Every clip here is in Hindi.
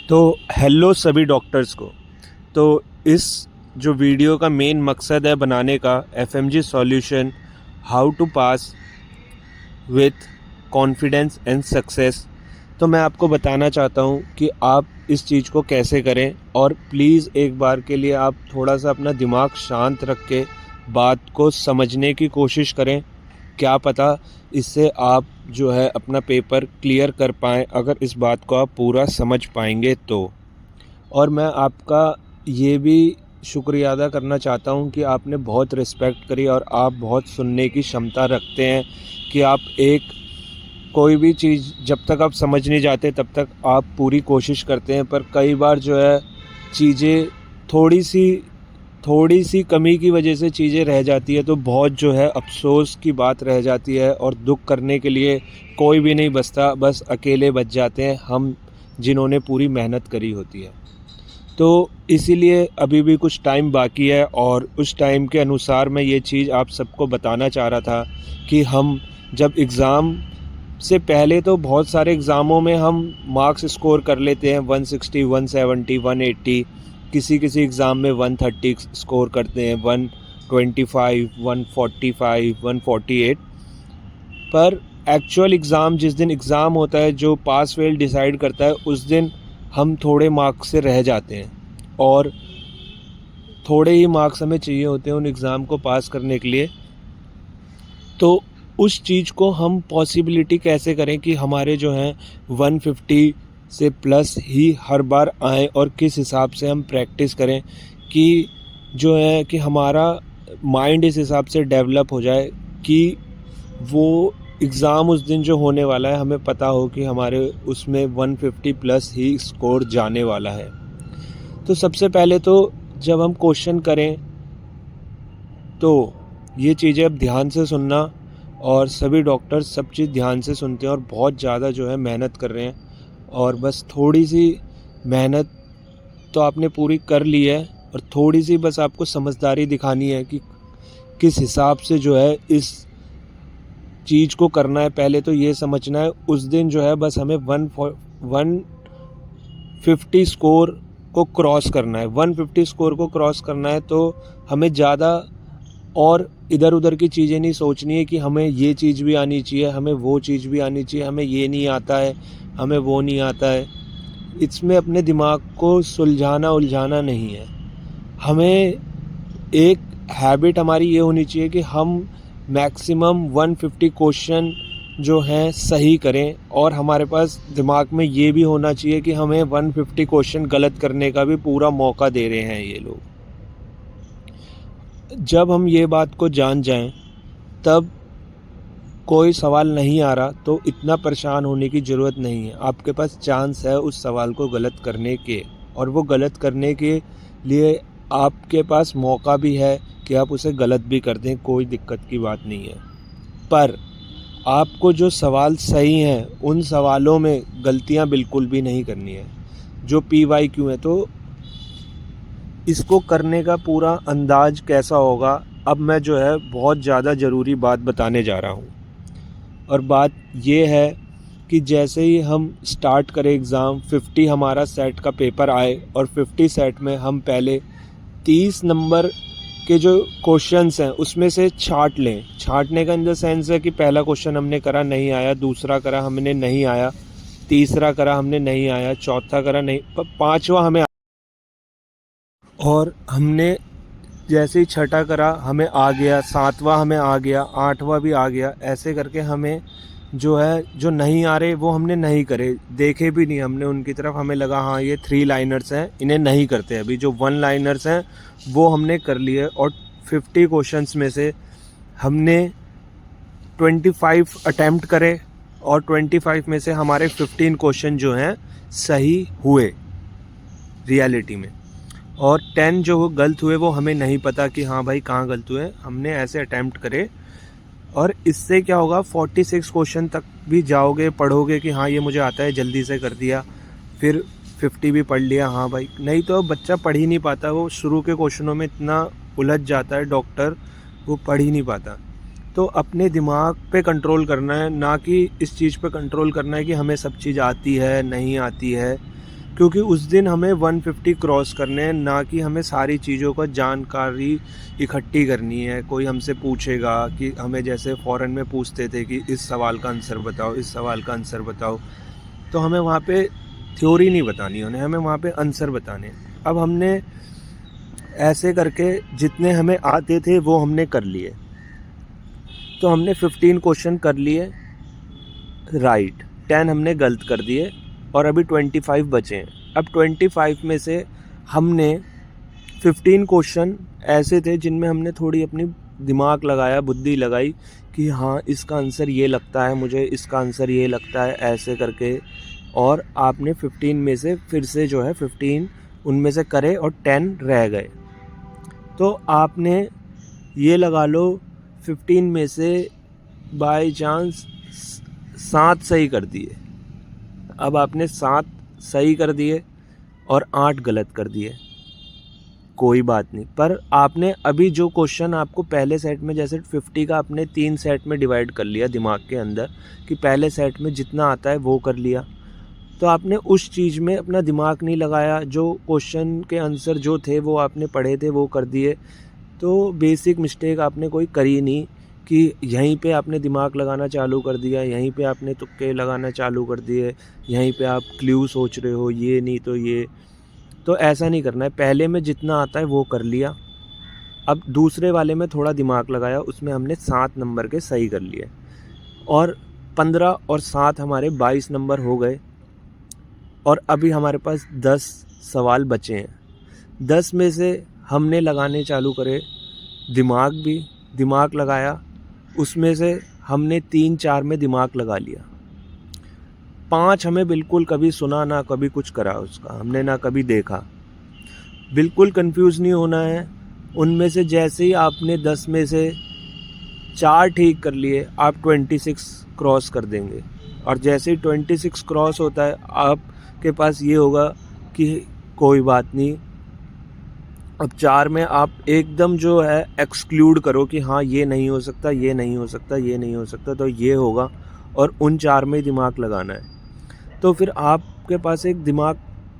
तो हेलो सभी डॉक्टर्स को। तो इस जो वीडियो का मेन मकसद है बनाने का, FMG solution how to pass with confidence and success. तो मैं आपको बताना चाहता हूँ कि आप इस चीज़ को कैसे करें, और प्लीज़ एक बार के लिए आप थोड़ा सा अपना दिमाग शांत रख के बात को समझने की कोशिश करें। क्या पता इससे आप जो है अपना पेपर क्लियर कर पाएँ, अगर इस बात को आप पूरा समझ पाएंगे तो। और मैं आपका ये भी शुक्रिया अदा करना चाहता हूँ कि आपने बहुत रिस्पेक्ट करी और आप बहुत सुनने की क्षमता रखते हैं कि आप कोई भी चीज़ जब तक आप समझ नहीं जाते तब तक आप पूरी कोशिश करते हैं, पर कई बार जो है चीज़ें थोड़ी सी कमी की वजह से चीज़ें रह जाती है, तो बहुत जो है अफ़सोस की बात रह जाती है और दुख करने के लिए कोई भी नहीं बचता, बस अकेले बच जाते हैं हम जिन्होंने पूरी मेहनत करी होती है। तो इसीलिए अभी भी कुछ टाइम बाकी है, और उस टाइम के अनुसार मैं ये चीज़ आप सबको बताना चाह रहा था कि हम जब एग्ज़ाम से पहले तो बहुत सारे एग्ज़ामों में हम मार्क्स स्कोर कर लेते हैं 160, 170, 180, किसी एग्ज़ाम में 130 स्कोर करते हैं, 125, 145, 148। पर एक्चुअल एग्ज़ाम जिस दिन एग्ज़ाम होता है जो पास फेल डिसाइड करता है, उस दिन हम थोड़े मार्क्स से रह जाते हैं, और थोड़े ही मार्क्स हमें चाहिए होते हैं उन एग्ज़ाम को पास करने के लिए। तो उस चीज़ को हम पॉसिबिलिटी कैसे करें कि हमारे जो हैं 150 से प्लस ही हर बार आएँ, और किस हिसाब से हम प्रैक्टिस करें कि जो है कि हमारा माइंड इस हिसाब से डेवलप हो जाए कि वो एग्ज़ाम उस दिन जो होने वाला है हमें पता हो कि हमारे उसमें 150 प्लस ही स्कोर जाने वाला है। तो सबसे पहले तो जब हम क्वेश्चन करें तो ये चीज़ें अब ध्यान से सुनना, और सभी डॉक्टर सब चीज़ ध्यान से सुनते हैं और बहुत ज़्यादा जो है मेहनत कर रहे हैं, और बस थोड़ी सी मेहनत तो आपने पूरी कर ली है, और थोड़ी सी बस आपको समझदारी दिखानी है कि किस हिसाब से जो है इस चीज़ को करना है। पहले तो ये समझना है उस दिन जो है बस हमें 150 स्कोर को क्रॉस करना है। 150 स्कोर को क्रॉस करना है तो हमें ज़्यादा और इधर उधर की चीज़ें नहीं सोचनी है कि हमें ये चीज़ भी आनी चाहिए, हमें वो चीज़ भी आनी चाहिए, हमें ये नहीं आता है, हमें वो नहीं आता है। इसमें अपने दिमाग को सुलझाना उलझाना नहीं है। हमें एक हैबिट हमारी ये होनी चाहिए कि हम मैक्सिमम 150 क्वेश्चन जो हैं सही करें, और हमारे पास दिमाग में ये भी होना चाहिए कि हमें 150 क्वेश्चन गलत करने का भी पूरा मौका दे रहे हैं ये लोग। जब हम ये बात को जान जाएं, तब कोई सवाल नहीं आ रहा तो इतना परेशान होने की ज़रूरत नहीं है। आपके पास चांस है उस सवाल को गलत करने के, और वो गलत करने के लिए आपके पास मौका भी है कि आप उसे गलत भी कर दें, कोई दिक्कत की बात नहीं है। पर आपको जो सवाल सही हैं उन सवालों में गलतियां बिल्कुल भी नहीं करनी है। जो PYQ है, तो इसको करने का पूरा अंदाज कैसा होगा, अब मैं जो है बहुत ज़्यादा ज़रूरी बात बताने जा रहा हूँ। और बात ये है कि जैसे ही हम स्टार्ट करें एग्ज़ाम, 50 हमारा सेट का पेपर आए, और 50 सेट में हम पहले 30 नंबर के जो क्वेश्चंस हैं उसमें से छांट लें। छांटने का इन द सेंस है कि पहला क्वेश्चन हमने करा नहीं आया, दूसरा करा हमने नहीं आया, तीसरा करा हमने नहीं आया, चौथा करा नहीं, पांचवा हमें, और हमने जैसे ही छठा करा हमें आ गया, सातवां हमें आ गया, आठवां भी आ गया। ऐसे करके हमें जो है जो नहीं आ रहे वो हमने नहीं करे, देखे भी नहीं हमने उनकी तरफ। हमें लगा हाँ ये 3 लाइनर्स हैं, इन्हें नहीं करते। अभी जो 1 लाइनर्स हैं वो हमने कर लिए, और 50 क्वेश्चंस में से हमने 25 अटैम्प्ट करे, और 25 में से हमारे 15 क्वेश्चन जो हैं सही हुए रियलिटी में, और 10 जो गलत हुए वो हमें नहीं पता कि हाँ भाई कहाँ गलत हुए। हमने ऐसे अटैम्प्ट करे, और इससे क्या होगा 46 क्वेश्चन तक भी जाओगे, पढ़ोगे कि हाँ ये मुझे आता है, जल्दी से कर दिया, फिर 50 भी पढ़ लिया, हाँ भाई। नहीं तो बच्चा पढ़ ही नहीं पाता, वो शुरू के क्वेश्चनों में इतना उलझ जाता है डॉक्टर, वो पढ़ ही नहीं पाता। तो अपने दिमाग पे कंट्रोल करना है, ना कि इस चीज़ पे कंट्रोल करना है कि हमें सब चीज़ आती है नहीं आती है। क्योंकि उस दिन हमें 150 क्रॉस करने हैं, ना कि हमें सारी चीज़ों का जानकारी इकट्ठी करनी है। कोई हमसे पूछेगा कि हमें जैसे फ़ॉरेन में पूछते थे कि इस सवाल का आंसर बताओ, इस सवाल का आंसर बताओ, तो हमें वहाँ पे थ्योरी नहीं बतानी उन्हें, हमें वहाँ पे आंसर बताने। अब हमने ऐसे करके जितने हमें आते थे वो हमने कर लिए। तो हमने 15 क्वेश्चन कर लिए राइट, 10 हमने गलत कर दिए और अभी 25 बचे हैं। अब 25 में से हमने 15 क्वेश्चन ऐसे थे जिनमें हमने थोड़ी अपनी दिमाग लगाया, बुद्धि लगाई कि हाँ इसका आंसर ये लगता है मुझे, इसका आंसर ये लगता है, ऐसे करके। और आपने 15 में से फिर से जो है 15 उनमें से करे और 10 रह गए। तो आपने ये लगा लो 15 में से बाय चांस 7 सही कर दिए। अब आपने 7 सही कर दिए और 8 गलत कर दिए, कोई बात नहीं। पर आपने अभी जो क्वेश्चन आपको पहले सेट में, जैसे 50 का आपने 3 सेट में डिवाइड कर लिया दिमाग के अंदर कि पहले सेट में जितना आता है वो कर लिया, तो आपने उस चीज़ में अपना दिमाग नहीं लगाया। जो क्वेश्चन के आंसर जो थे वो आपने पढ़े थे वो कर दिए। तो बेसिक मिस्टेक आपने कोई करी नहीं कि यहीं पे आपने दिमाग लगाना चालू कर दिया, यहीं पे आपने तुक्के लगाना चालू कर दिए, यहीं पे आप क्ल्यू सोच रहे हो, ये नहीं तो ये। तो ऐसा नहीं करना है। पहले में जितना आता है वो कर लिया। अब दूसरे वाले में थोड़ा दिमाग लगाया, उसमें हमने 7 नंबर के सही कर लिए और 15 और 7 हमारे 22 नंबर हो गए। और अभी हमारे पास 10 सवाल बचे हैं। 10 में से हमने लगाने चालू करे, दिमाग लगाया। उसमें से हमने 3-4 में दिमाग लगा लिया। 5 हमें बिल्कुल कभी सुना ना कभी कुछ करा, उसका हमने ना कभी देखा। बिल्कुल कंफ्यूज नहीं होना है। उनमें से जैसे ही आपने 10 में से 4 ठीक कर लिए, आप 26 क्रॉस कर देंगे। और जैसे ही 26 क्रॉस होता है आपके पास ये होगा कि कोई बात नहीं, अब 4 में आप एकदम जो है एक्सक्लूड करो कि हाँ ये नहीं हो सकता, ये नहीं हो सकता, ये नहीं हो सकता, तो ये होगा। और उन 4 में ही दिमाग लगाना है। तो फिर आपके पास एक दिमाग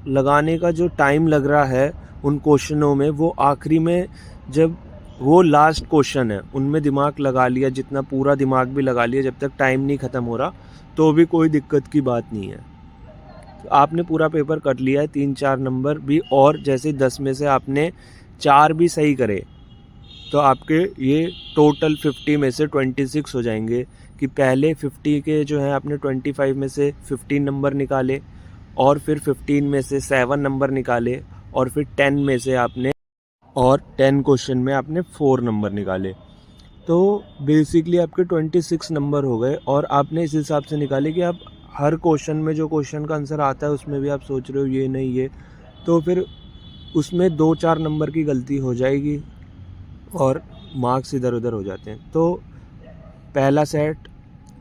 लगाने का जो टाइम लग रहा है उन क्वेश्चनों में, वो आखिरी में जब वो लास्ट क्वेश्चन है उनमें दिमाग लगा लिया, जितना पूरा दिमाग भी लगा लिया, जब तक टाइम नहीं ख़त्म हो रहा तो भी कोई दिक्कत की बात नहीं है। तो आपने पूरा पेपर कर लिया है, 3-4 नंबर भी। और जैसे 10 में से आपने 4 भी सही करे तो आपके ये टोटल 50 में से 26 हो जाएंगे। कि पहले 50 के जो है आपने 25 में से 15 नंबर निकाले, और फिर 15 में से 7 नंबर निकाले, और फिर 10 में से आपने, और 10 क्वेश्चन में आपने 4 नंबर निकाले। तो बेसिकली आपके 26 नंबर हो गए। और आपने इस हिसाब से निकाले कि आप हर क्वेश्चन में जो क्वेश्चन का आंसर आता है उसमें भी आप सोच रहे हो ये नहीं ये, तो फिर उसमें 2-4 नंबर की गलती हो जाएगी और मार्क्स इधर उधर हो जाते हैं। तो पहला सेट,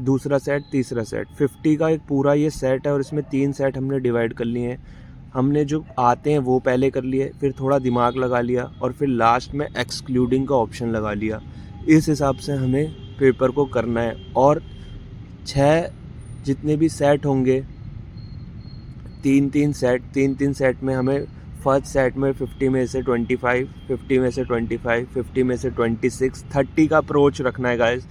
दूसरा सेट, तीसरा सेट, 50 का एक पूरा ये सेट है और इसमें 3 सेट हमने डिवाइड कर लिए हैं। हमने जो आते हैं वो पहले कर लिए, फिर थोड़ा दिमाग लगा लिया, और फिर लास्ट में एक्सक्लूडिंग का ऑप्शन लगा लिया। इस हिसाब से हमें पेपर को करना है। और 6 जितने भी सेट होंगे, 3-3 सेट में हमें फर्स्ट सेट में 50 में से 25, 50 में से 25, 50 में से 26, 30 का अप्रोच रखना है गाइस।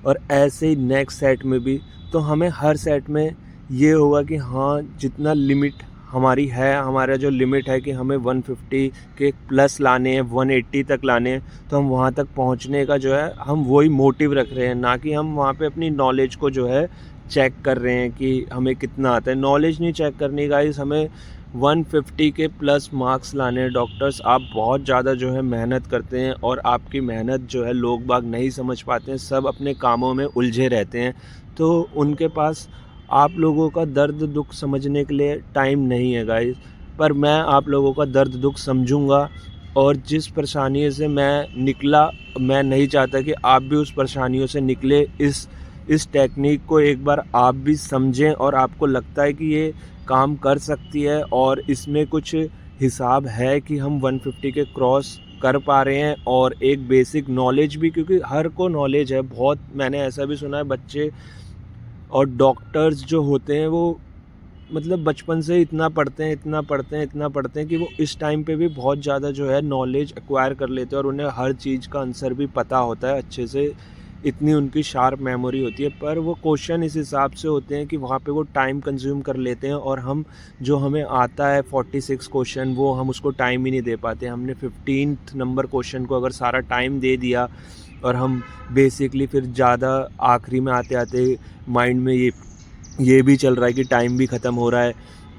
और ऐसे ही नेक्स्ट सेट में भी। तो हमें हर सेट में ये होगा कि हाँ जितना लिमिट हमारी है, हमारा जो लिमिट है कि हमें 150 के प्लस लाने हैं, 180 तक लाने हैं, तो हम वहाँ तक पहुँचने का जो है हम वही मोटिव रख रहे हैं, ना कि हम वहाँ पे अपनी नॉलेज को जो है चेक कर रहे हैं कि हमें कितना आता है। नॉलेज नहीं चेक करनी गाइस, हमें 150 के प्लस मार्क्स लाने हैं। डॉक्टर्स आप बहुत ज़्यादा जो है मेहनत करते हैं, और आपकी मेहनत जो है लोग बाग नहीं समझ पाते हैं, सब अपने कामों में उलझे रहते हैं। तो उनके पास आप लोगों का दर्द दुख समझने के लिए टाइम नहीं है गाइस। पर मैं आप लोगों का दर्द दुख समझूंगा, और जिस परेशानी से मैं निकला, मैं नहीं चाहता कि आप भी उस परेशानियों से निकले। इस टेक्निक को एक बार आप भी समझें, और आपको लगता है कि ये काम कर सकती है और इसमें कुछ हिसाब है कि हम 150 के क्रॉस कर पा रहे हैं, और एक बेसिक नॉलेज भी, क्योंकि हर को नॉलेज है बहुत। मैंने ऐसा भी सुना है बच्चे और डॉक्टर्स जो होते हैं वो मतलब बचपन से इतना पढ़ते हैं कि वो इस टाइम पे भी बहुत ज़्यादा जो है नॉलेज एक्वायर कर लेते हैं और उन्हें हर चीज़ का आंसर भी पता होता है अच्छे से, इतनी उनकी शार्प मेमोरी होती है। पर वो क्वेश्चन इस हिसाब से होते हैं कि वहाँ पे वो टाइम कंज्यूम कर लेते हैं और हम जो हमें आता है 46 क्वेश्चन वो हम उसको टाइम ही नहीं दे पाते। हमने 15th नंबर क्वेश्चन को अगर सारा टाइम दे दिया और हम बेसिकली फिर ज़्यादा आखिरी में आते आते माइंड में ये भी चल रहा है कि टाइम भी ख़त्म हो रहा है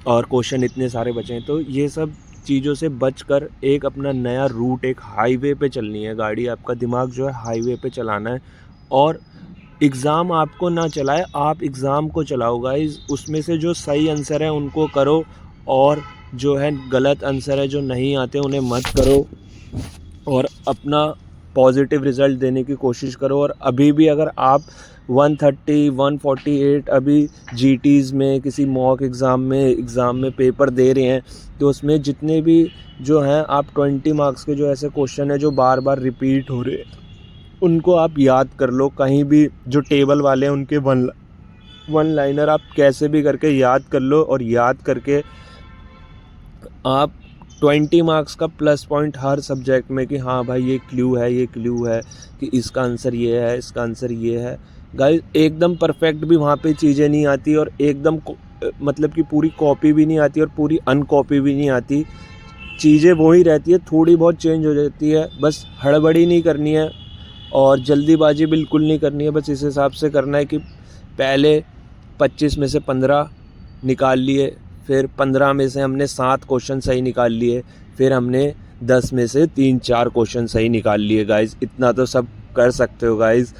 और क्वेश्चन इतने सारे बचे हैं। तो ये सब चीज़ों से बचकर एक अपना नया रूट, एक हाईवे पे चलनी है गाड़ी। आपका दिमाग जो है हाईवे पे चलाना है और एग्ज़ाम आपको ना चलाए, आप एग्ज़ाम को चलाओ गाइस। उसमें से जो सही आंसर है उनको करो और जो है गलत आंसर है जो नहीं आते उन्हें मत करो और अपना पॉजिटिव रिज़ल्ट देने की कोशिश करो। और अभी भी अगर आप 130, 148 अभी जीटीज़ में किसी मॉक एग्ज़ाम में पेपर दे रहे हैं, तो उसमें जितने भी जो हैं आप 20 मार्क्स के जो ऐसे क्वेश्चन हैं जो बार बार रिपीट हो रहे हैं उनको आप याद कर लो। कहीं भी जो टेबल वाले हैं उनके वन लाइनर आप कैसे भी करके याद कर लो और याद करके आप 20 मार्क्स का प्लस पॉइंट हर सब्जेक्ट में कि हाँ भाई ये क्लू है कि इसका आंसर ये है, इसका आंसर ये है। गाइस एकदम परफेक्ट भी वहाँ पे चीज़ें नहीं आती और एकदम मतलब कि पूरी कॉपी भी नहीं आती और पूरी अनकॉपी भी नहीं आती। चीज़ें वही रहती है, थोड़ी बहुत चेंज हो जाती है। बस हड़बड़ी नहीं करनी है और जल्दीबाजी बिल्कुल नहीं करनी है। बस इस हिसाब से करना है कि पहले 25 में से 15 निकाल लिए, फिर 15 में से हमने 7 क्वेश्चन सही निकाल लिए, फिर हमने 10 में से 3-4 क्वेश्चन सही निकाल लिए। गाइस इतना तो सब कर सकते हो गाइस।